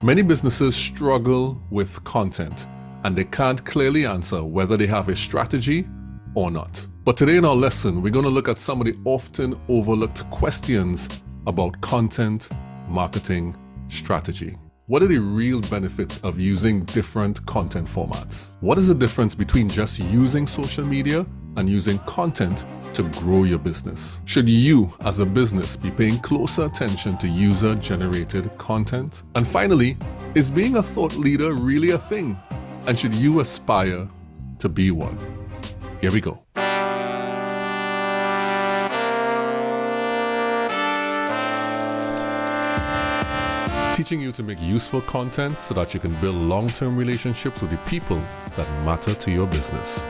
Many businesses struggle with content and they can't clearly answer whether they have a strategy or not. But today in our lesson, we're going to look at some of the often overlooked questions about content marketing strategy. What are the real benefits of using different content formats? What is the difference between just using social media and using content to grow your business? Should you, as a business, be paying closer attention to user-generated content? And finally, is being a thought leader really a thing? And should you aspire to be one? Here we go. Teaching you to make useful content so that you can build long-term relationships with the people that matter to your business.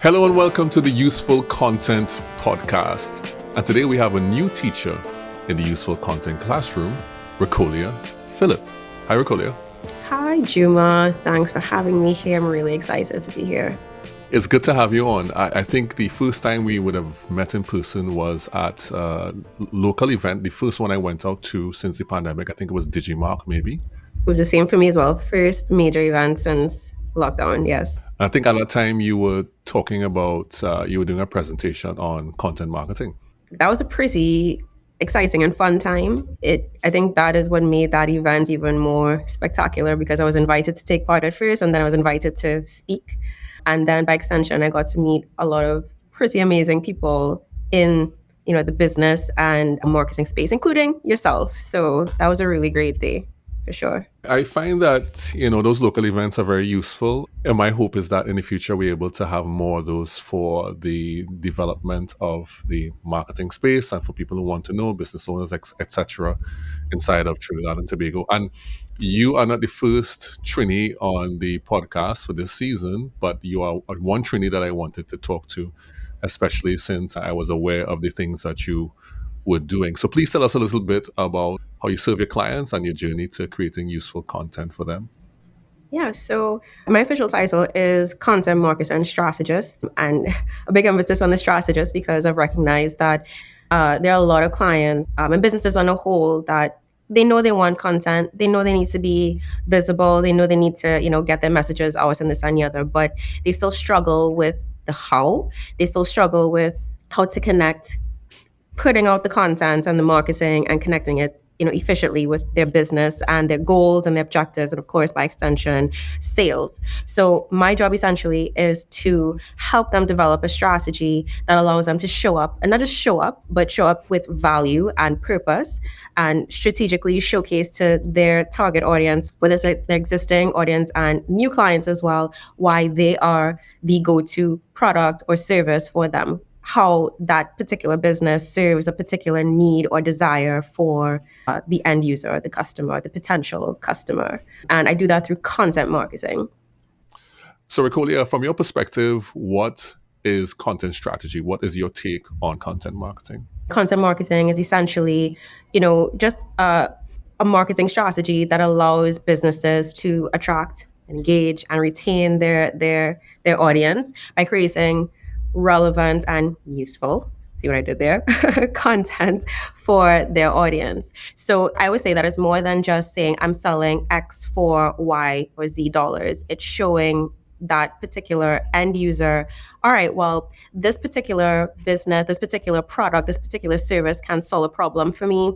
Hello and welcome to the Useful Content Podcast. And today we have a new teacher in the Useful Content classroom, Ricqcolia Phillip. Hi, Ricqcolia. Hi, Juma. Thanks for having me here. I'm really excited to be here. It's good to have you on. I think the first time we would have met in person was at a local event, the first one I went out to since the pandemic. I think it was Digimark, maybe. It was the same for me as well. First major event since lockdown, yes. I think at that time you were talking about, you were doing a presentation on content marketing. That was a pretty exciting and fun time. I think that is what made that event even more spectacular because I was invited to take part at first and then I was invited to speak. And then by extension, I got to meet a lot of pretty amazing people in, the business and marketing space, including yourself. So that was a really great day, for sure. I find that, those local events are very useful. And my hope is that in the future, we're able to have more of those for the development of the marketing space and for people who want to know, business owners, etc., inside of Trinidad and Tobago. And you are not the first Trini on the podcast for this season, but you are one Trini that I wanted to talk to, especially since I was aware of the things that you were doing. So please tell us a little bit about how you serve your clients and your journey to creating useful content for them. Yeah, so my official title is Content Marketer and Strategist, and a big emphasis on the strategist because I've recognized that there are a lot of clients and businesses on a whole that they know they want content, they know they need to be visible, they know they need to, get their messages out and this and the other, but they still struggle with the how. They still struggle with how to connect, putting out the content and the marketing and connecting it efficiently with their business and their goals and their objectives, and of course, by extension, sales. So my job essentially is to help them develop a strategy that allows them to show up, and not just show up, but show up with value and purpose, and strategically showcase to their target audience, whether it's their existing audience and new clients as well, why they are the go-to product or service for them, how that particular business serves a particular need or desire for the end user, the customer, the potential customer. And I do that through content marketing. So Ricqcolia, from your perspective, what is content strategy? What is your take on content marketing? Content marketing is essentially, just a marketing strategy that allows businesses to attract, engage, and retain their audience by creating relevant and useful, see what I did there, content for their audience. So I would say that it's more than just saying I'm selling X for Y or Z dollars. It's showing that particular end user, all right, well, this particular business, this particular product, this particular service can solve a problem for me.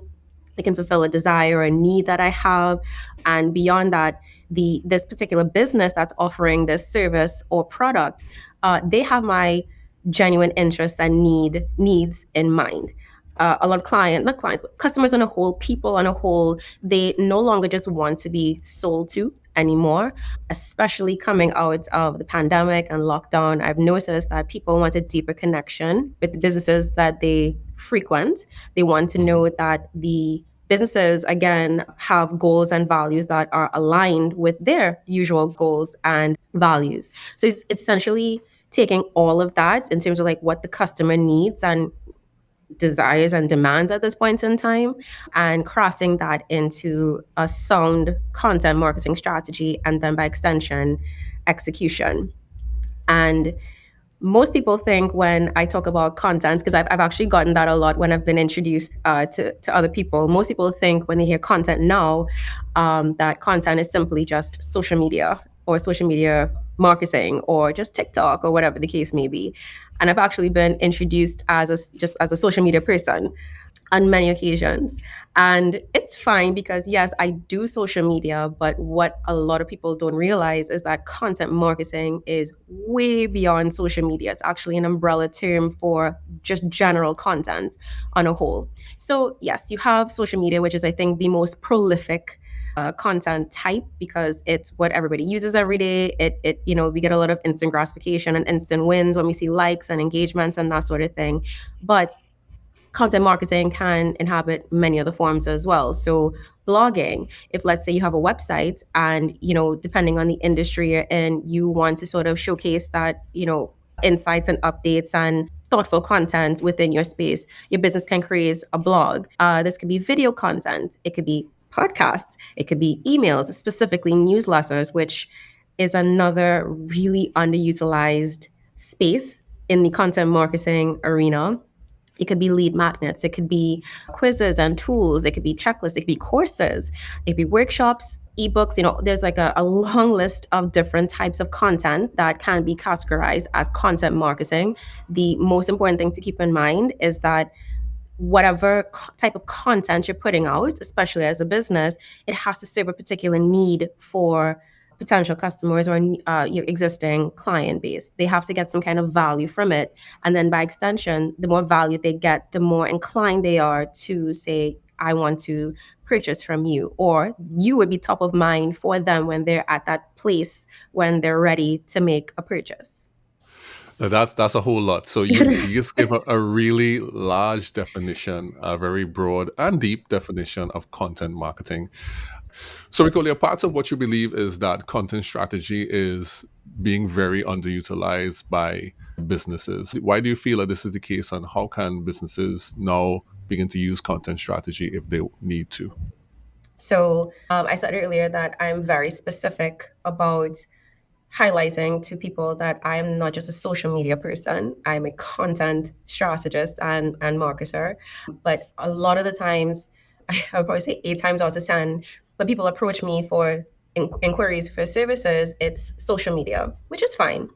It can fulfill a desire or a need that I have. And beyond that, this particular business that's offering this service or product, they have my genuine interests and needs in mind. A lot of not clients, but customers on a whole, people on a whole, they no longer just want to be sold to anymore, especially coming out of the pandemic and lockdown. I've noticed that people want a deeper connection with the businesses that they frequent. They want to know that the businesses, again, have goals and values that are aligned with their usual goals and values. So it's essentially taking all of that in terms of like what the customer needs and desires and demands at this point in time and crafting that into a sound content marketing strategy and then by extension, execution. And Most people think when I talk about content, because I've actually gotten that a lot when I've been introduced to other people. Most people think when they hear content now, that content is simply just social media or social media marketing or just TikTok or whatever the case may be. And I've actually been introduced as just as a social media person on many occasions. And it's fine because, yes, I do social media, but what a lot of people don't realize is that content marketing is way beyond social media. It's actually an umbrella term for just general content on a whole. So, yes, you have social media, which is, I think, the most prolific content type because it's what everybody uses every day. We get a lot of instant gratification and instant wins when we see likes and engagements and that sort of thing. But content marketing can inhabit many other forms as well. So blogging, if let's say you have a website and, depending on the industry you're in, you want to sort of showcase that, insights and updates and thoughtful content within your space, your business can create a blog. This could be video content. It could be podcasts. It could be emails, specifically newsletters, which is another really underutilized space in the content marketing arena. It could be lead magnets. It could be quizzes and tools. It could be checklists. It could be courses. It could be workshops, ebooks. There's like a long list of different types of content that can be categorized as content marketing. The most important thing to keep in mind is that whatever type of content you're putting out, especially as a business, it has to serve a particular need for potential customers or your existing client base. They have to get some kind of value from it. And then by extension, the more value they get, the more inclined they are to say, I want to purchase from you, or you would be top of mind for them when they're at that place when they're ready to make a purchase. Now, that's a whole lot. So you just give a really large definition, a very broad and deep definition of content marketing. So, Ricqcolia, part of what you believe is that content strategy is being very underutilized by businesses. Why do you feel that this is the case, and how can businesses now begin to use content strategy if they need to? So I said earlier that I'm very specific about highlighting to people that I'm not just a social media person, I'm a content strategist and marketer. But a lot of the times, I would probably say 8 times out of 10, when people approach me for inquiries for services, it's social media, which is fine.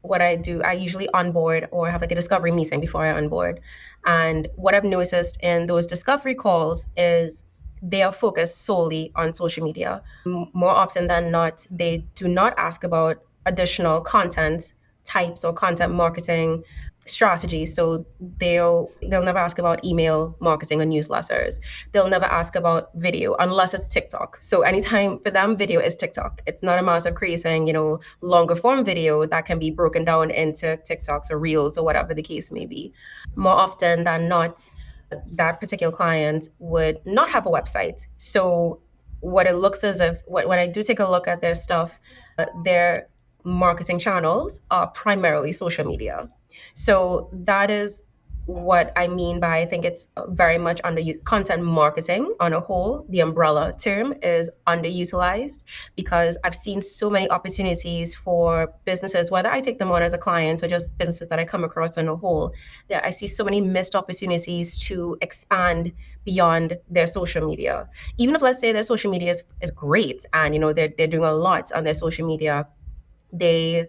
What I do, I usually onboard or have like a discovery meeting before I onboard. And what I've noticed in those discovery calls is they are focused solely on social media. More often than not, they do not ask about additional content types or content marketing strategies. So they'll never ask about email marketing or newsletters. They'll never ask about video unless it's TikTok. So anytime for them, video is TikTok. It's not a matter of creating, longer form video that can be broken down into TikToks or reels or whatever the case may be. More often than not, that particular client would not have a website. So what it looks as if when I do take a look at their stuff, their marketing channels are primarily social media. So that is what I mean by I think it's very much under content marketing on a whole. The umbrella term is underutilized because I've seen so many opportunities for businesses, whether I take them on as a client or just businesses that I come across on a whole, that I see so many missed opportunities to expand beyond their social media. Even if let's say their social media is great and they're doing a lot on their social media, they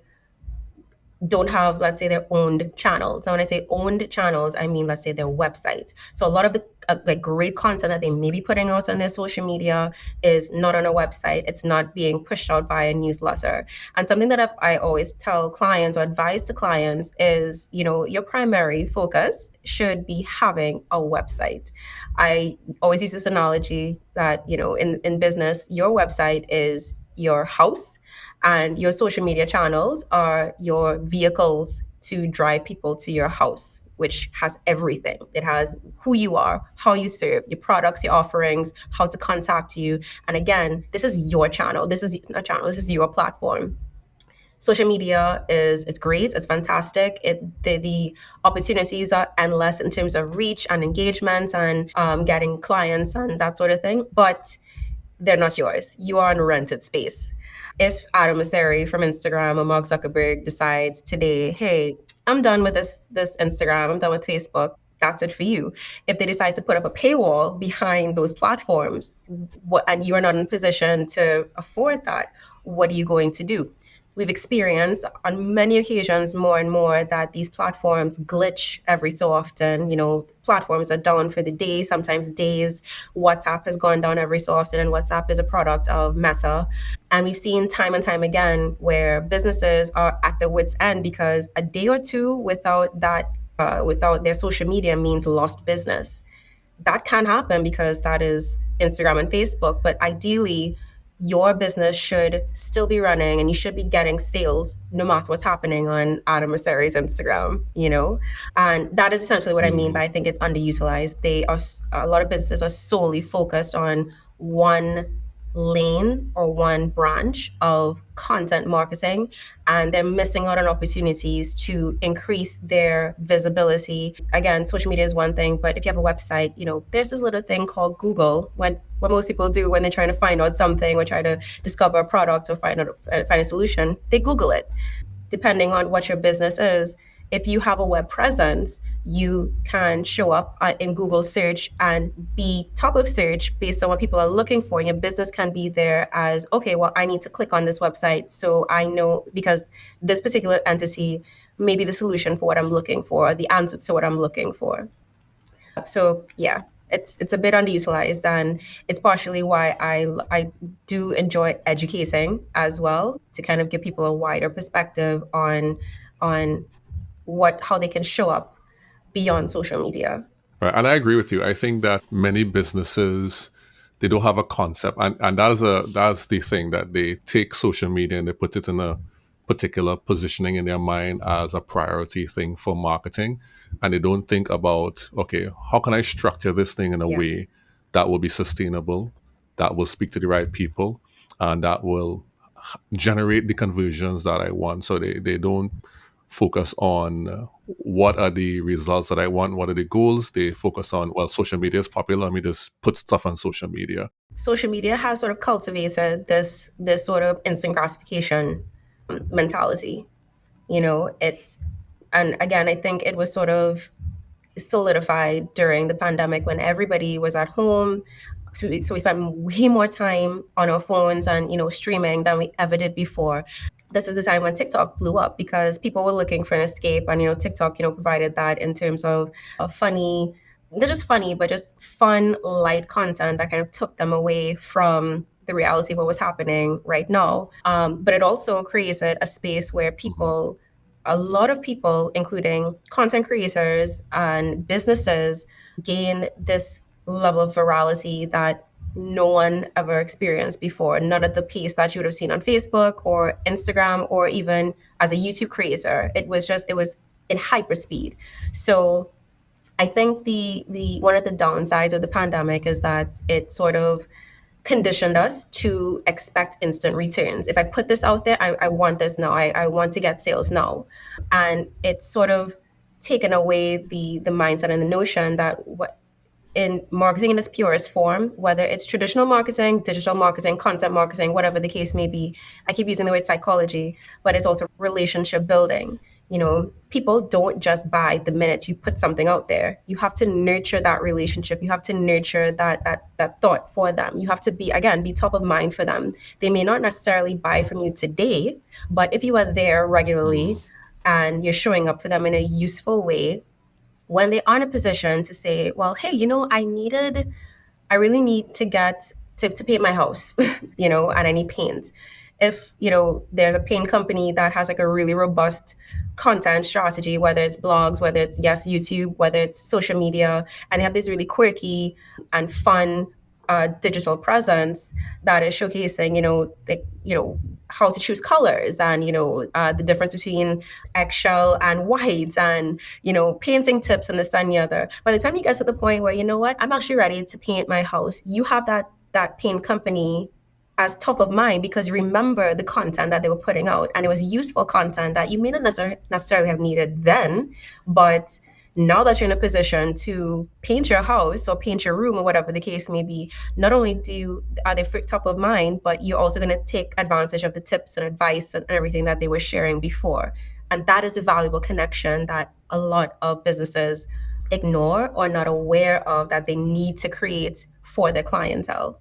don't have, let's say, their owned channels. And when I say owned channels, I mean, let's say their website. So a lot of the great content that they may be putting out on their social media is not on a website. It's not being pushed out by a newsletter. And something that I always tell clients or advise to clients is, your primary focus should be having a website. I always use this analogy that, in business, your website is your house and your social media channels are your vehicles to drive people to your house, which has everything. It has who you are, how you serve, your products, your offerings, how to contact you. And again, this is your channel. This is not channel. This is your platform. Social media it's great. It's fantastic. The opportunities are endless in terms of reach and engagement and getting clients and that sort of thing. But they're not yours. You are in rented space. if Adam Mosseri from Instagram or Mark Zuckerberg decides today, hey, I'm done with this Instagram, I'm done with Facebook, that's it for you. If they decide to put up a paywall behind those platforms, and you are not in a position to afford that, what are you going to do? We've experienced on many occasions more and more that these platforms glitch every so often. Platforms are down for the day, sometimes days. WhatsApp has gone down every so often, and WhatsApp is a product of Meta. And we've seen time and time again where businesses are at their wits' end because a day or two without without their social media means lost business. That can happen because that is Instagram and Facebook. But ideally, your business should still be running and you should be getting sales no matter what's happening on Adam Mosseri's Instagram. And that is essentially what I mean by I think it's underutilized. A lot of businesses are solely focused on one lane or one branch of content marketing, and they're missing out on opportunities to increase their visibility. Again, social media is one thing, but if you have a website, there's this little thing called Google. What most people do when they're trying to find out something or try to discover a product or find a solution, they Google it. Depending on what your business is, if you have a web presence, you can show up in Google search and be top of search based on what people are looking for. And your business can be there as, okay, well, I need to click on this website so I know, because this particular entity may be the solution for what I'm looking for, or the answer to what I'm looking for. So yeah, it's a bit underutilized, and it's partially why I do enjoy educating as well, to kind of give people a wider perspective on how they can show up beyond social media. Right. And I agree with you. I think that many businesses, they don't have a concept. And that's the thing, that they take social media and they put it in a particular positioning in their mind as a priority thing for marketing. And they don't think about, okay, how can I structure this thing in a way that will be sustainable, that will speak to the right people, and that will generate the conversions that I want. So they don't focus on what are the results that I want, what are the goals. They focus on, well, social media is popular, let me just put stuff on social media. Social media has sort of cultivated this sort of instant gratification mentality. And again, I think it was sort of solidified during the pandemic when everybody was at home. So we spent way more time on our phones and, streaming than we ever did before. This is the time when TikTok blew up because people were looking for an escape, and, TikTok, provided that in terms of funny, not just funny, but just fun, light content that kind of took them away from the reality of what was happening right now. But it also created a space where a lot of people, including content creators and businesses, gain this level of virality that no one ever experienced before, not at the pace that you would have seen on Facebook or Instagram, or even as a YouTube creator. It was in hyperspeed. So I think the one of the downsides of the pandemic is that it sort of conditioned us to expect instant returns. If I put this out there, I want this now. I want to get sales now. And it's sort of taken away the mindset and the notion that in marketing in its purest form, whether it's traditional marketing, digital marketing, content marketing, whatever the case may be, I keep using the word psychology, but it's also relationship building. People don't just buy the minute you put something out there. You have to nurture that relationship. You have to nurture that thought for them. You have to be top of mind for them. They may not necessarily buy from you today, but if you are there regularly and you're showing up for them in a useful way, when they are in a position to say, well, hey, I really need to get to paint my house, and I need paint. If, there's a paint company that has like a really robust content strategy, whether it's blogs, whether it's YouTube, whether it's social media, and they have this really quirky and fun digital presence that is showcasing, how to choose colors and, the difference between eggshell and white and, painting tips and this and the other. By the time you get to the point where, I'm actually ready to paint my house, you have that paint company as top of mind because you remember the content that they were putting out, and it was useful content that you may not necessarily have needed then, but Now that you're in a position to paint your house or paint your room or whatever the case may be, not only are they top of mind, but you're also going to take advantage of the tips and advice and everything that they were sharing before. And that is a valuable connection that a lot of businesses ignore or not aware of that they need to create for their clientele.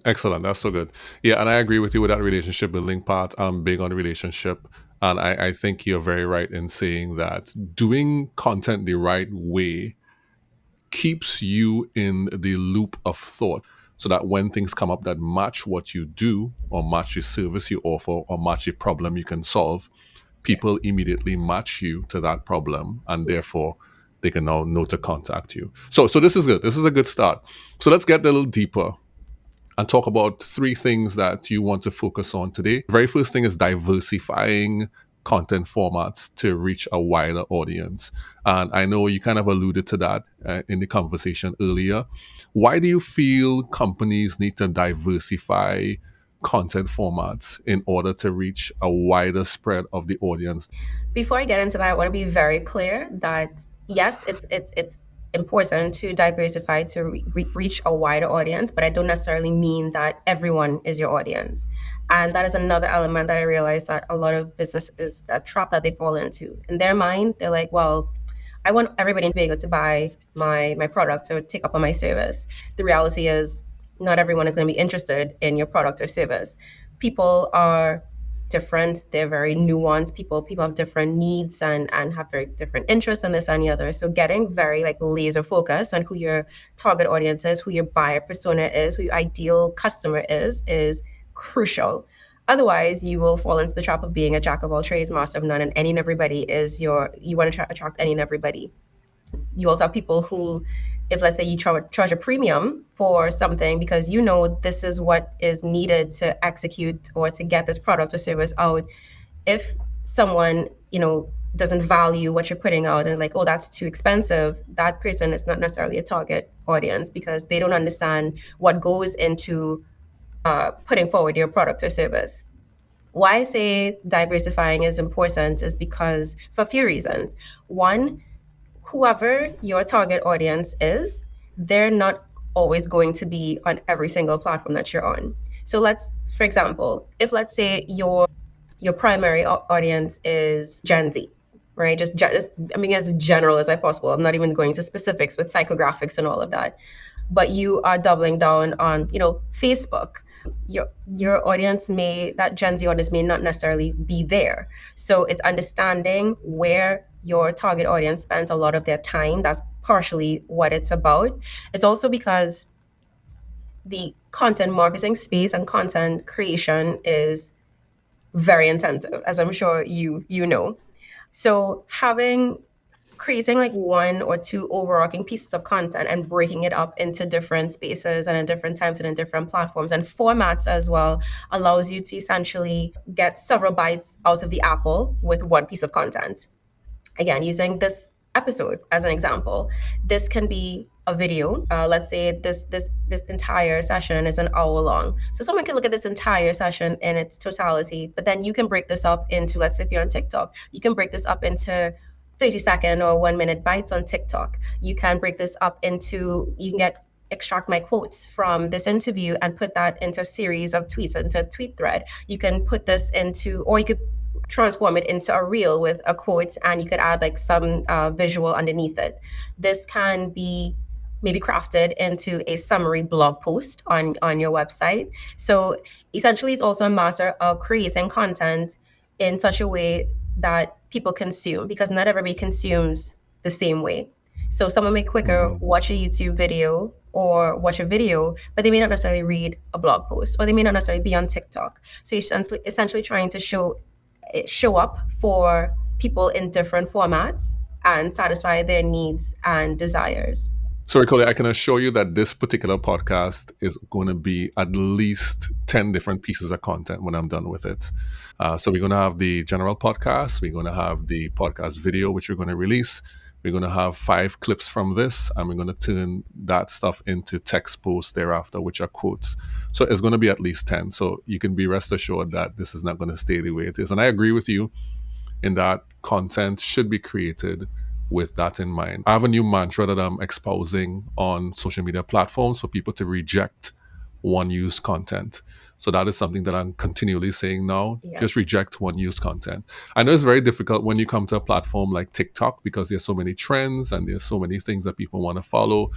Excellent. That's so good. Yeah, and I agree with you with that relationship building part. I'm big on relationship. And I think you're very right in saying that doing content the right way keeps you in the loop of thought so that when things come up that match what you do or match the service you offer or match a problem you can solve, people immediately match you to that problem and therefore they can now know to contact you. So this is good. This is a good start. So let's get a little deeper and talk about three things that you want to focus on today. The very first thing is diversifying content formats to reach a wider audience. And I know you kind of alluded to that in the conversation earlier. Why do you feel companies need to diversify content formats in order to reach a wider spread of the audience? Before I get into that, I want to be very clear that yes, it's important to diversify to reach a wider audience, but I don't necessarily mean that everyone is your audience. And that is another element that I realize that a lot of businesses, that trap that they fall into. In their mind, they're like, well, I want everybody to be able to buy my product or take up on my service. The reality is not everyone is going to be interested in your product or service. People are different. They're very nuanced. People have different needs and have very different interests in this and the other. So getting very like laser focused on who your target audience is, who your buyer persona is, who your ideal customer is crucial. Otherwise, you will fall into the trap of being a jack of all trades, master of none, and any and everybody you want to attract any and everybody. You also have people who, if let's say you charge a premium for something because you know this is what is needed to execute or to get this product or service out, if someone, doesn't value what you're putting out and like, oh, that's too expensive, that person is not necessarily a target audience because they don't understand what goes into putting forward your product or service. Why I say diversifying is important is because for a few reasons. One, whoever your target audience is, they're not always going to be on every single platform that you're on. So for example, if let's say your primary audience is Gen Z, right? Just as general as I possible. I'm not even going to specifics with psychographics and all of that. But you are doubling down on, Facebook. Your audience that Gen Z audience may not necessarily be there. So it's understanding where your target audience spends a lot of their time. That's partially what it's about. It's also because the content marketing space and content creation is very intensive, as I'm sure you know. So creating like one or two overarching pieces of content and breaking it up into different spaces and at different times and in different platforms and formats as well allows you to essentially get several bites out of the apple with one piece of content. Again, using this episode as an example, this can be a video. Let's say this entire session is an hour long. So someone can look at this entire session in its totality, but then you can break this up into, let's say if you're on TikTok, you can break this up into 30-second or 1-minute bites on TikTok. You can break this up into, you can extract my quotes from this interview and put that into a series of tweets, into a tweet thread. You can put this into, or you could transform it into a reel with a quote and you could add like some visual underneath it. This can be maybe crafted into a summary blog post on your website. So essentially it's also a matter of creating content in such a way that people consume, because not everybody consumes the same way. So someone may quicker watch a YouTube video or watch a video, but they may not necessarily read a blog post, or they may not necessarily be on TikTok. So you're essentially trying to show up for people in different formats and satisfy their needs and desires. So, Ricqcolia, I can assure you that this particular podcast is going to be at least 10 different pieces of content when I'm done with it. So we're going to have the general podcast. We're going to have the podcast video, which we're going to release. We're going to have 5 clips from this, and we're going to turn that stuff into text posts thereafter, which are quotes. So it's going to be at least 10. So you can be rest assured that this is not going to stay the way it is. And I agree with you in that content should be created with that in mind. I have a new mantra that I'm espousing on social media platforms for people to reject one use content. So that is something that I'm continually saying now. Yeah. Just reject one use content. I know it's very difficult when you come to a platform like TikTok because there's so many trends and there's so many things that people want to follow.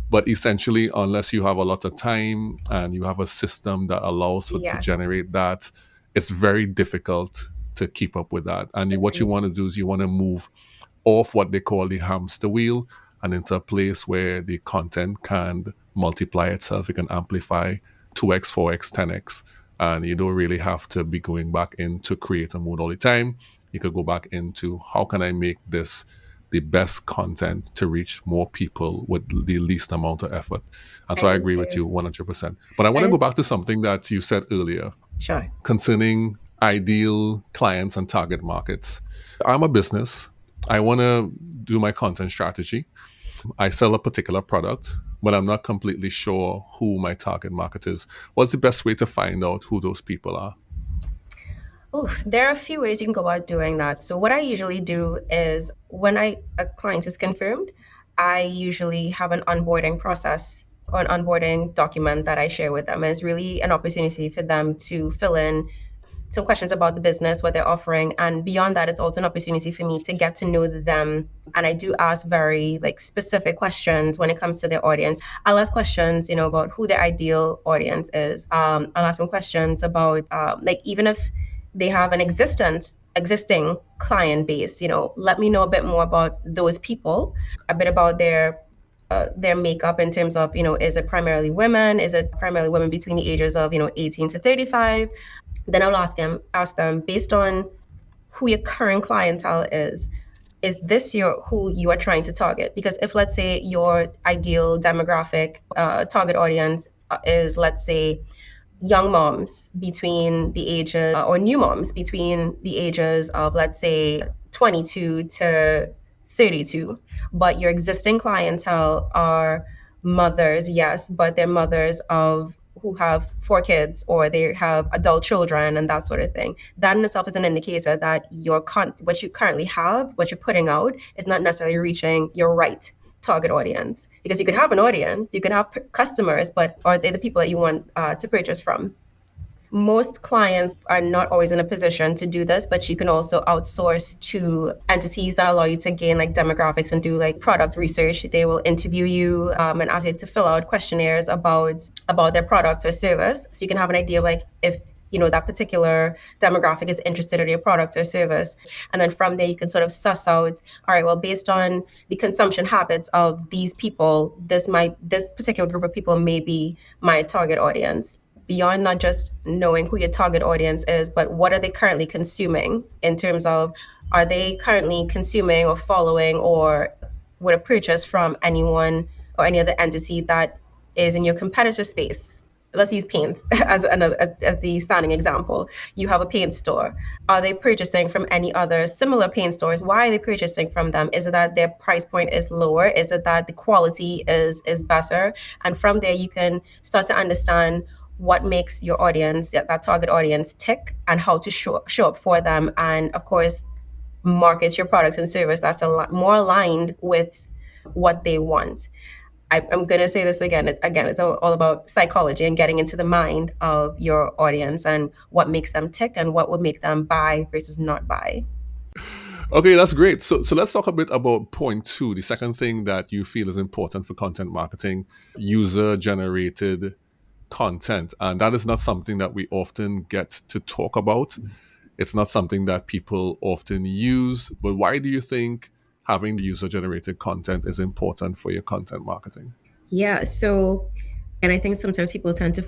But essentially, unless you have a lot of time and you have a system that allows for to Yes. generate that, it's very difficult to keep up with that. And what you want to do is you want to move off what they call the hamster wheel and into a place where the content can multiply itself. It can amplify 2x, 4x, 10x. And you don't really have to be going back into creator mode all the time. You could go back into how can I make this the best content to reach more people with the least amount of effort. And so I agree with you 100%. But I want to go back to something that you said earlier. Sure. Concerning ideal clients and target markets. I'm a business. I want to do my content strategy. I sell a particular product, but I'm not completely sure who my target market is. What's the best way to find out who those people are? Oh, there are a few ways you can go about doing that. So what I usually do is when a client is confirmed, I usually have an onboarding process or an onboarding document that I share with them. And it's really an opportunity for them to fill in some questions about the business, what they're offering. And beyond that, it's also an opportunity for me to get to know them. And I do ask very specific questions when it comes to their audience. I'll ask questions, about who their ideal audience is. I'll ask them questions about even if they have an existing client base, let me know a bit more about those people, a bit about their makeup in terms of, is it primarily women? Is it primarily women between the ages of, 18 to 35? Then I'll ask them based on who your current clientele is this who you are trying to target? Because if, let's say, your ideal demographic target audience is, let's say, young moms between the ages, or new moms between the ages of, let's say, 22 to 32, but your existing clientele are mothers, yes, but they're mothers of who have 4 kids or they have adult children and that sort of thing. That in itself is an indicator that what you currently have, what you're putting out, is not necessarily reaching your right target audience. Because you could have an audience, you could have customers, but are they the people that you want to purchase from? Most clients are not always in a position to do this, but you can also outsource to entities that allow you to gain demographics and do product research. They will interview you and ask you to fill out questionnaires about their product or service. So you can have an idea of if that particular demographic is interested in your product or service. And then from there, you can sort of suss out, all right, well, based on the consumption habits of these people, this particular group of people may be my target audience. Beyond not just knowing who your target audience is, but what are they currently consuming in terms of, are they currently consuming or following or would a purchase from anyone or any other entity that is in your competitor space? Let's use paint as the standing example. You have a paint store. Are they purchasing from any other similar paint stores? Why are they purchasing from them? Is it that their price point is lower? Is it that the quality is better? And from there, you can start to understand what makes your audience, that target audience, tick, and how to show up for them. And of course, market your products and service that's a lot more aligned with what they want. I'm going to say this again. It's all about psychology and getting into the mind of your audience and what makes them tick and what would make them buy versus not buy. Okay, that's great. So let's talk a bit about point 2, the second thing that you feel is important for content marketing, user-generated content. And that is not something that we often get to talk about. It's not something that people often use. But why do you think having the user-generated content is important for your content marketing? Yeah, so, and I think sometimes people tend to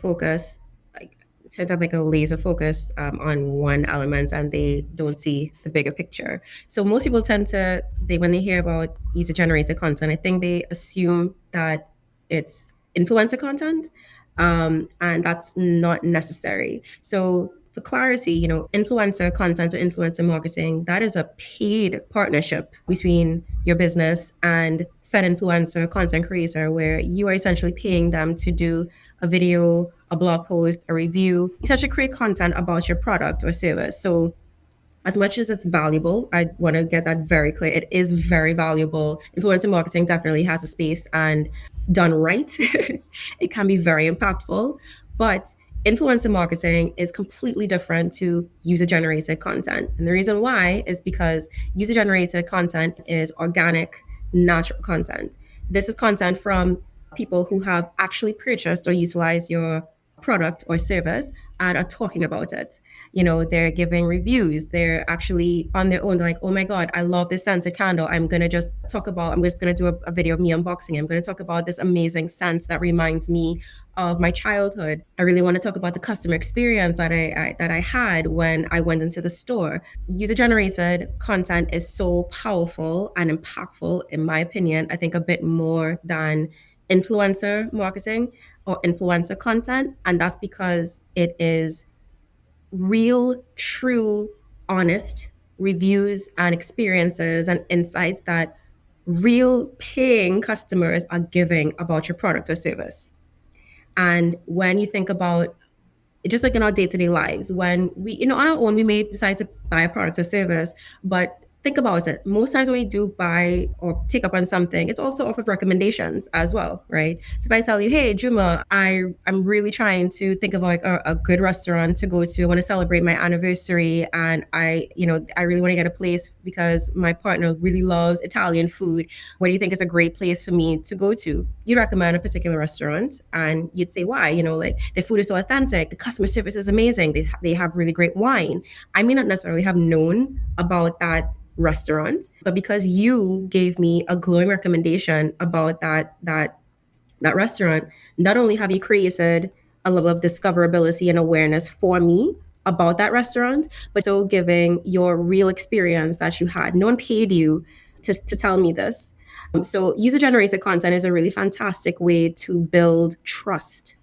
have a laser focus on one element and they don't see the bigger picture. So most people when they hear about user-generated content, I think they assume that it's influencer content, and that's not necessary. So for clarity, influencer content or influencer marketing, that is a paid partnership between your business and said influencer content creator, where you are essentially paying them to do a video, a blog post, a review, essentially create content about your product or service. So As much as it's valuable, I want to get that very clear. It is very valuable. Influencer marketing definitely has a space, and done right, it can be very impactful. But influencer marketing is completely different to user generated content. And the reason why is because user generated content is organic, natural content. This is content from people who have actually purchased or utilized your product or service and are talking about it. They're giving reviews. They're actually on their own. They're like, oh my God, I love this scented candle. I'm just going to do a video of me unboxing it. I'm going to talk about this amazing scent that reminds me of my childhood. I really want to talk about the customer experience that I had when I went into the store. User generated content is so powerful and impactful, in my opinion, I think a bit more than influencer marketing or influencer content. And that's because it is real, true, honest reviews and experiences and insights that real paying customers are giving about your product or service. And when you think about just like in our day-to-day lives, when we, on our own, we may decide to buy a product or service, but think about it. Most times when we do buy or take up on something, it's also off of recommendations as well, right? So if I tell you, hey, Juma, I'm really trying to think of like a good restaurant to go to. I want to celebrate my anniversary, and I really want to get a place because my partner really loves Italian food. What do you think is a great place for me to go to? You'd recommend a particular restaurant, and you'd say why. Like the food is so authentic, the customer service is amazing, they have really great wine. I may not necessarily have known about that restaurant, but because you gave me a glowing recommendation about that restaurant, not only have you created a level of discoverability and awareness for me about that restaurant, but so giving your real experience that you had. No one paid you to tell me this. So user generated content is a really fantastic way to build trust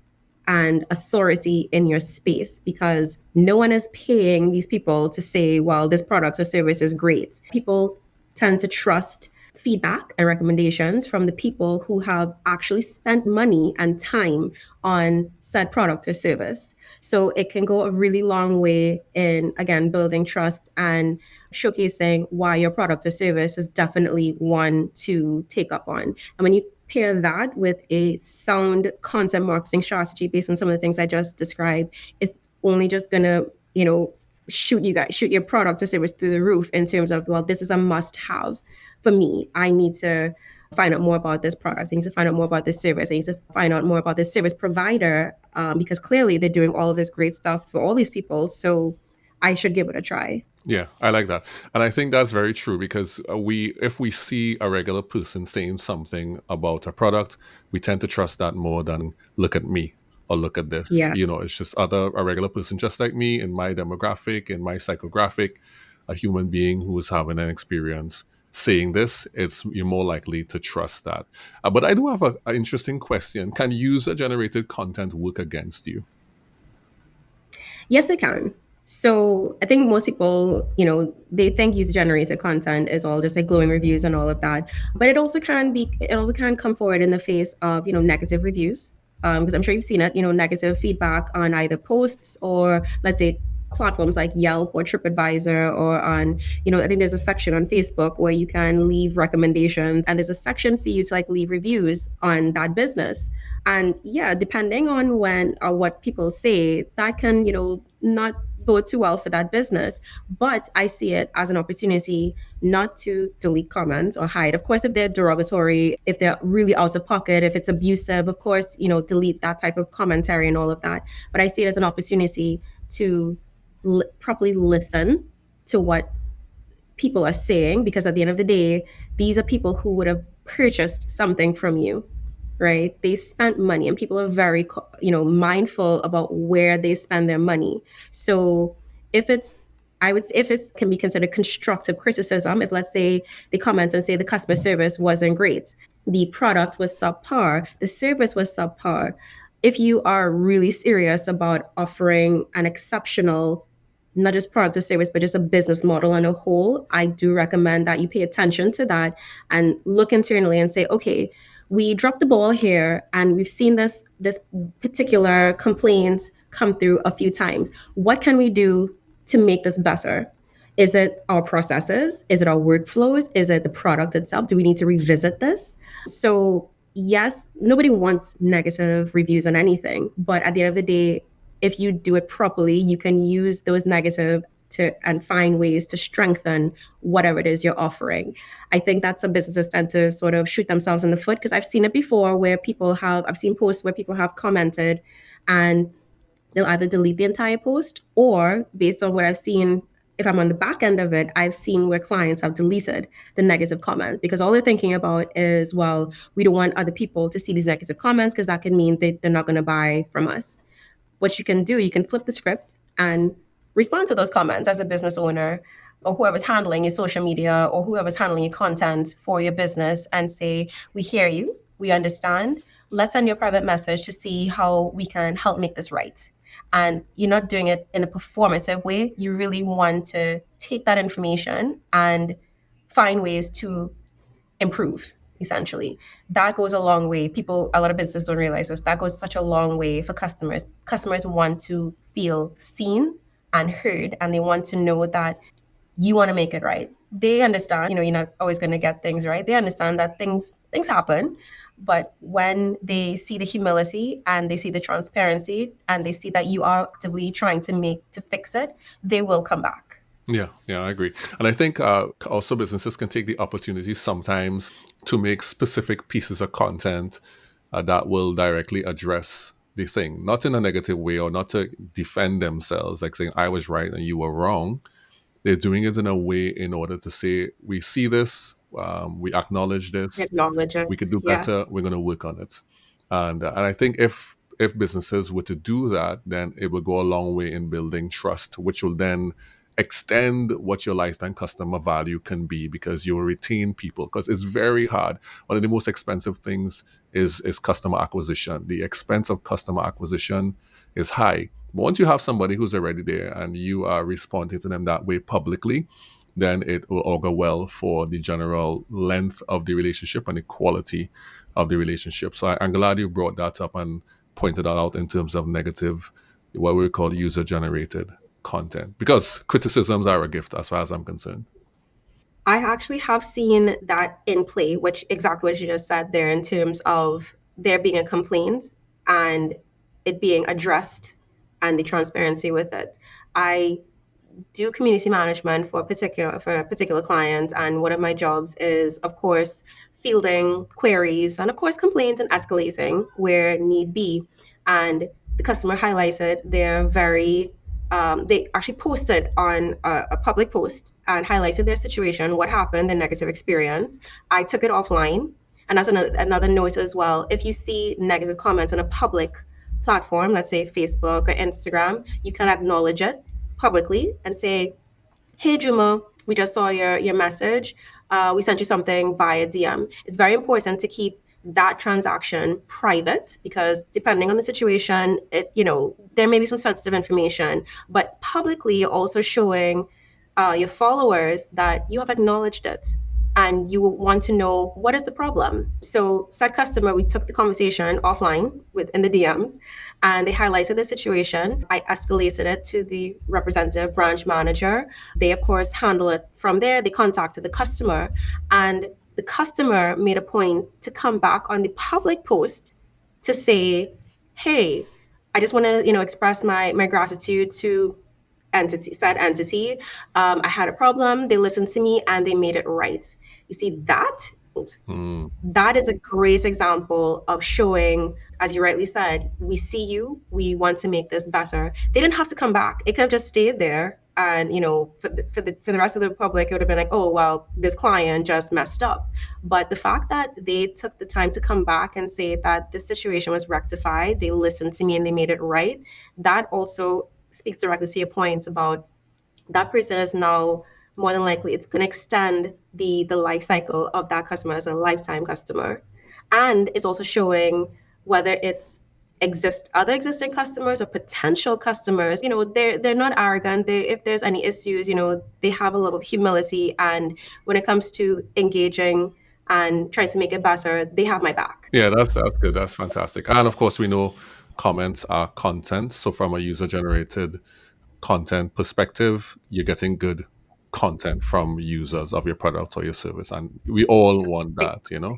and authority in your space, because no one is paying these people to say, well, this product or service is great. People tend to trust feedback and recommendations from the people who have actually spent money and time on said product or service. So it can go a really long way in, again, building trust and showcasing why your product or service is definitely one to take up on. And when you pair that with a sound content marketing strategy based on some of the things I just described, it's only just gonna, shoot your product or service through the roof in terms of, well, this is a must have for me. I need to find out more about this product. I need to find out more about this service. I need to find out more about this service provider, because clearly they're doing all of this great stuff for all these people. So I should give it a try. Yeah, I like that. And I think that's very true because if we see a regular person saying something about a product, we tend to trust that more than look at me or look at this. Yeah. It's just a regular person just like me in my demographic, in my psychographic, a human being who is having an experience saying this, you're more likely to trust that. But I do have an interesting question. Can user-generated content work against you? Yes, it can. So I think most people, they think user generated content is all just like glowing reviews and all of that. But it also can come forward in the face of, negative reviews. Because I'm sure you've seen it, negative feedback on either posts or, let's say, platforms like Yelp or TripAdvisor, or on, I think there's a section on Facebook where you can leave recommendations, and there's a section for you to like leave reviews on that business. And yeah, depending on when or what people say, that can, not go too well for that business. But I see it as an opportunity not to delete comments or hide. Of course, if they're derogatory, if they're really out of pocket, if it's abusive, of course, delete that type of commentary and all of that. But I see it as an opportunity to properly listen to what people are saying, because at the end of the day, these are people who would have purchased something from you, right? They spent money, and people are very, mindful about where they spend their money. So if it's can be considered constructive criticism, if let's say they comment and say the customer service wasn't great, the product was subpar, the service was subpar. If you are really serious about offering an exceptional, not just product or service, but just a business model on a whole, I do recommend that you pay attention to that and look internally and say, okay, we dropped the ball here, and we've seen this particular complaint come through a few times. What can we do to make this better? Is it our processes? Is it our workflows? Is it the product itself? Do we need to revisit this? So, yes, nobody wants negative reviews on anything, but at the end of the day, if you do it properly, you can use those negative to and find ways to strengthen whatever it is you're offering. I think that some businesses tend to sort of shoot themselves in the foot, because I've seen it before where I've seen posts where people have commented and they'll either delete the entire post, or based on what I've seen, if I'm on the back end of it, I've seen where clients have deleted the negative comments, because all they're thinking about is, well, we don't want other people to see these negative comments because that can mean they're not going to buy from us. What you can do, you can flip the script and respond to those comments as a business owner, or whoever's handling your social media, or whoever's handling your content for your business, and say, we hear you, we understand. Let's send you a private message to see how we can help make this right. And you're not doing it in a performative way. You really want to take that information and find ways to improve, essentially. That goes a long way. A lot of businesses don't realize this. That goes such a long way for customers. Customers want to feel seen and heard, and they want to know that you want to make it right. They understand, you're not always going to get things right. They understand that things happen, but when they see the humility and they see the transparency and they see that you are actively trying to fix it, they will come back. Yeah, I agree. And I think also businesses can take the opportunity sometimes to make specific pieces of content that will directly address the thing, not in a negative way or not to defend themselves, like saying, I was right and you were wrong. They're doing it in a way in order to say, we see this, we acknowledge this, Acknowledge it. we could do Yeah. better, we're going to work on it. And I think if businesses were to do that, then it would go a long way in building trust, which will then extend what your lifetime customer value can be, because you'll retain people. Because it's very hard. One of the most expensive things is customer acquisition. The expense of customer acquisition is high. But once you have somebody who's already there and you are responding to them that way publicly, then it will augur well for the general length of the relationship and the quality of the relationship. So I'm glad you brought that up and pointed that out in terms of negative, what we call user-generated content, because criticisms are a gift as far as I'm concerned. I actually have seen that in play, which exactly what you just said there, in terms of there being a complaint and it being addressed and the transparency with it. I do community management for a particular client, and one of my jobs is, of course, fielding queries and, of course, complaints and escalating where need be. And the customer highlighted their they actually posted on a public post and highlighted their situation, what happened, the negative experience. I took it offline. And as another note as well, if you see negative comments on a public platform, let's say Facebook or Instagram, you can acknowledge it publicly and say, hey, Juma, we just saw your message. We sent you something via DM. It's very important to keep that transaction private, because depending on the situation, there may be some sensitive information, but publicly you're also showing your followers that you have acknowledged it and you want to know what is the problem. So said customer, we took the conversation offline in the DMs, and they highlighted the situation. I escalated it to the representative branch manager. They, of course, handle it from there. They contacted the customer, and the customer made a point to come back on the public post to say, hey, I just want to, express my gratitude to said entity. I had a problem. They listened to me and they made it right. You see, that is a great example of showing, as you rightly said, we see you, we want to make this better. They didn't have to come back. It could have just stayed there. And, for the rest of the public, it would have been like, oh, well, this client just messed up. But the fact that they took the time to come back and say that this situation was rectified, they listened to me and they made it right, that also speaks directly to your points about that person is now more than likely, it's going to extend the life cycle of that customer as a lifetime customer. And it's also showing whether it's other existing customers or potential customers, they're not arrogant. If there's any issues, they have a level of humility. And when it comes to engaging and trying to make it better, they have my back. Yeah, that's good. That's fantastic. And of course, we know comments are content. So from a user-generated content perspective, you're getting good content from users of your product or your service. And we all want Like, that, you know?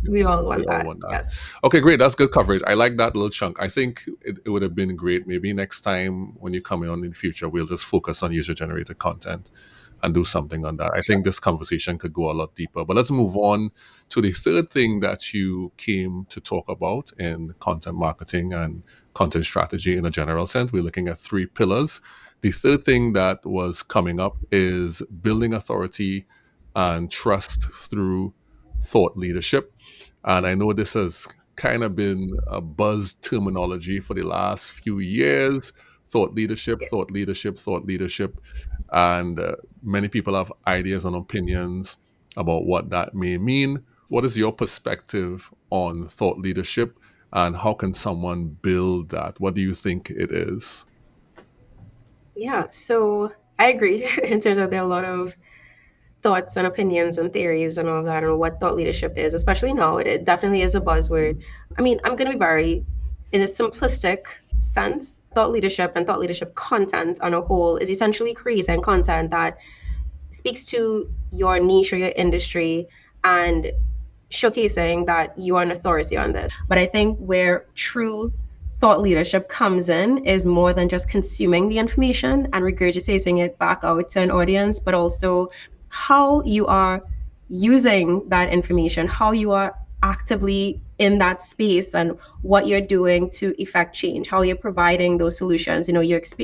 we all We want all that. want that. Yes. Okay, great. That's good coverage. I like that little chunk. I think it would have been great. Maybe next time when you come on in the future, we'll just focus on user generated content and do something on that. I Sure. think this conversation could go a lot deeper. But let's move on to the third thing that you came to talk about in content marketing and content strategy in a general sense. We're looking at three pillars. The third thing that was coming up is building authority and trust through thought leadership. And I know this has kind of been a buzz terminology for the last few years. Thought leadership, Yeah. thought leadership, thought leadership. And many people have ideas and opinions about what that may mean. What is your perspective on thought leadership, and how can someone build that? What do you think it is? Yeah. So I agree in terms of there are a lot of thoughts and opinions and theories and all of that, and what thought leadership is, especially now. It definitely is a buzzword. I mean, I'm going to be very, in a simplistic sense, thought leadership and thought leadership content on a whole is essentially creating content that speaks to your niche or your industry and showcasing that you are an authority on this. But I think where true thought leadership comes in is more than just consuming the information and regurgitating it back out to an audience, but also how you are using that information, how you are actively in that space, and what you're doing to effect change, how you're providing those solutions. You know,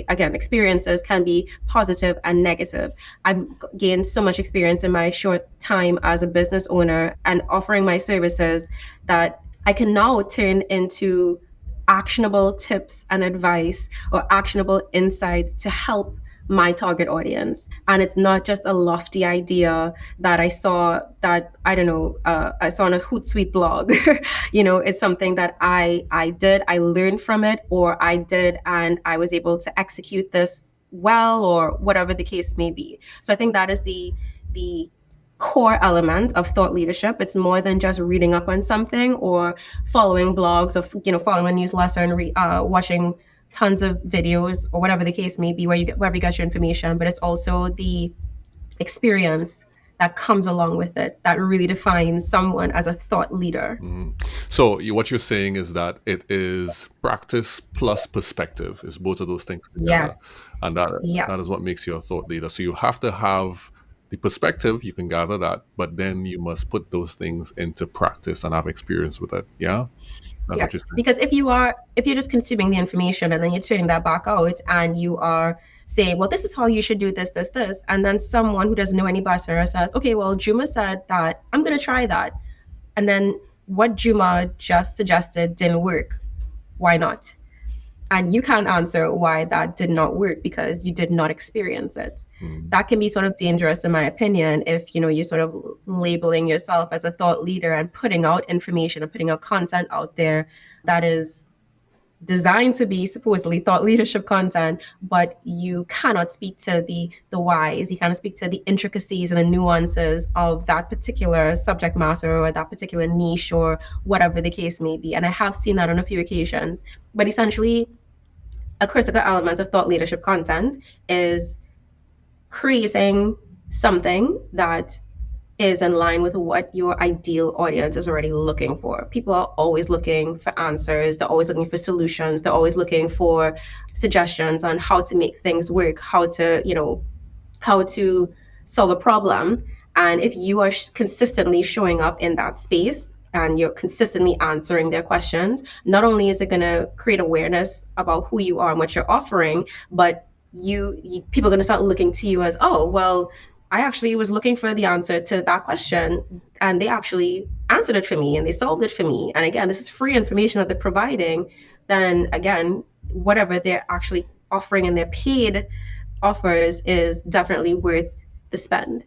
again, experiences can be positive and negative. I've gained so much experience in my short time as a business owner and offering my services that I can now turn into actionable tips and advice or actionable insights to help my target audience. And it's not just a lofty idea that I saw that, I don't know, I saw on a Hootsuite blog. You know, it's something that I did, I learned from it, or I did and I was able to execute this well, or whatever the case may be. So I think that is the core element of thought leadership. It's more than just reading up on something or following blogs, or following a newsletter and watching tons of videos, or whatever the case may be, wherever you get your information. But it's also the experience that comes along with it that really defines someone as a thought leader. So what you're saying is that it is practice plus perspective, is both of those things together, Yes. and that is Yes. what makes you a thought leader. So you have to have the perspective, you can gather that, but then you must put those things into practice and have experience with it. Yeah, that's what you're Yes, saying. because if you're just consuming the information and then you're turning that back out and you are saying, well, this is how you should do this, this, this, and then someone who doesn't know any better says, okay, well, Juma said that, I'm going to try that, and then what Juma just suggested didn't work. Why not? And you can't answer why that did not work because you did not experience it. That can be sort of dangerous, in my opinion, if you're sort of labeling yourself as a thought leader and putting out information and putting out content out there that is designed to be supposedly thought leadership content, but you cannot speak to the whys, you cannot speak to the intricacies and the nuances of that particular subject matter or that particular niche or whatever the case may be. And I have seen that on a few occasions. But essentially, a critical element of thought leadership content is creating something that is in line with what your ideal audience is already looking for. People are always looking for answers, they're always looking for solutions, they're always looking for suggestions on how to make things work, how to solve a problem. And if you are consistently showing up in that space and you're consistently answering their questions, not only is it going to create awareness about who you are and what you're offering, but people are going to start looking to you as, oh, well, I actually was looking for the answer to that question, and they actually answered it for me and they solved it for me. And again, this is free information that they're providing. Then again, whatever they're actually offering in their paid offers is definitely worth the spend.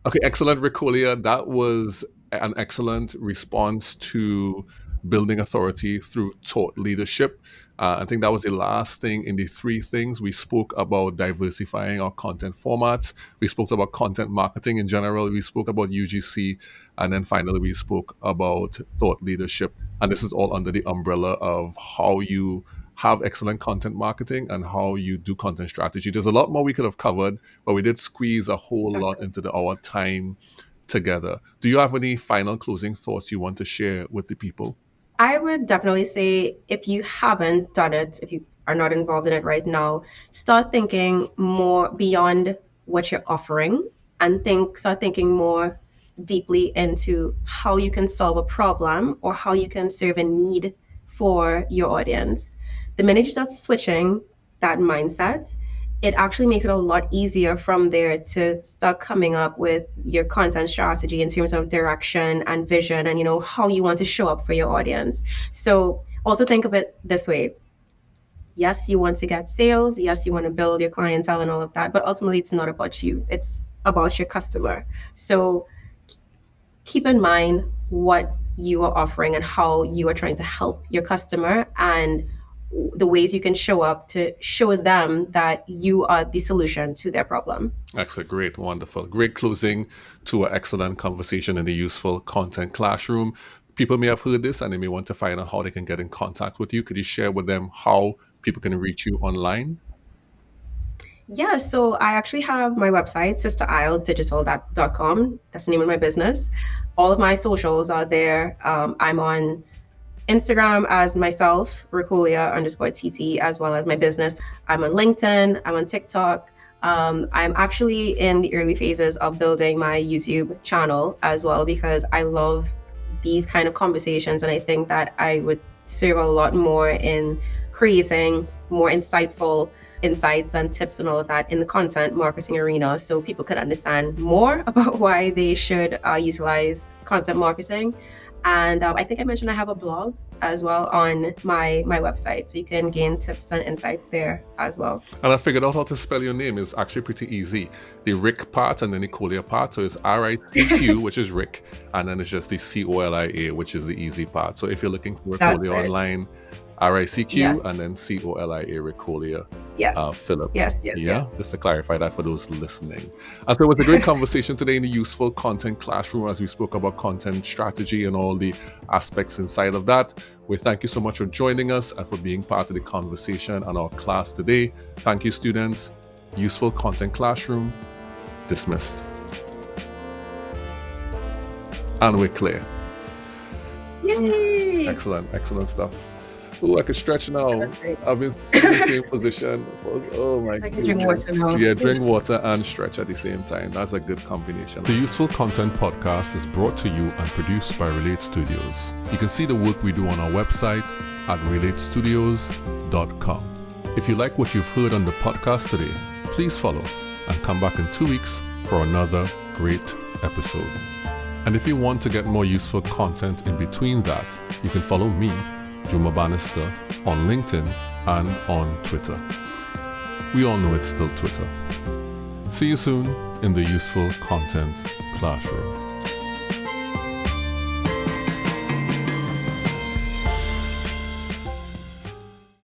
Okay, excellent, Ricqcolia. That was an excellent response to building authority through thought leadership. I think that was the last thing in the three things. We spoke about diversifying our content formats. We spoke about content marketing in general. We spoke about UGC. And then finally, we spoke about thought leadership. And this is all under the umbrella of how you have excellent content marketing and how you do content strategy. There's a lot more we could have covered, but we did squeeze a whole lot into our time together. Do you have any final closing thoughts you want to share with the people? I would definitely say if you haven't done it, if you are not involved in it right now, start thinking more beyond what you're offering and start thinking more deeply into how you can solve a problem or how you can serve a need for your audience. The minute you start switching that mindset, it actually makes it a lot easier from there to start coming up with your content strategy in terms of direction and vision and, how you want to show up for your audience. So also think of it this way. Yes, you want to get sales. Yes, you want to build your clientele and all of that. But ultimately, it's not about you. It's about your customer. So keep in mind what you are offering and how you are trying to help your customer and the ways you can show up to show them that you are the solution to their problem. Excellent, great, wonderful. Great closing to an excellent conversation in the Useful Content Classroom. People may have heard this and they may want to find out how they can get in contact with you. Could you share with them how people can reach you online? Yeah, so I actually have my website, sisterisledigital.com. That's the name of my business. All of my socials are there. I'm on Instagram as myself, Ricqcolia_TT, as well as my business. I'm on LinkedIn, I'm on TikTok. I'm actually in the early phases of building my YouTube channel as well because I love these kind of conversations and I think that I would serve a lot more in creating more insightful insights and tips and all of that in the content marketing arena so people could understand more about why they should utilize content marketing. And I think I mentioned I have a blog as well on my website, so you can gain tips and insights there as well. And I figured out how to spell your name is actually pretty easy. The Rick part and then the Colia part. So it's RICQ, which is Rick, and then it's just the COLIA, which is the easy part. So if you're looking for Ricqcolia online, RICQ, yes. And then COLIA, Ricqcolia Phillip. Yes. Just to clarify that for those listening. And so it was a great conversation today in the Useful Content Classroom as we spoke about content strategy and all the aspects inside of that. We thank you so much for joining us and for being part of the conversation and our class today. Thank you, students. Useful Content Classroom dismissed. And we're clear. Yay! Excellent stuff. Oh, I can stretch now. I've been in the same position. Oh my god. I can drink water now. Yeah, drink water and stretch at the same time. That's a good combination. The Useful Content Podcast is brought to you and produced by Relate Studios. You can see the work we do on our website at relatestudios.com. If you like what you've heard on the podcast today, please follow and come back in 2 weeks for another great episode. And if you want to get more useful content in between that, you can follow me, Juma Bannister, on LinkedIn and on Twitter. We all know it's still Twitter. See you soon in the Useful Content Classroom.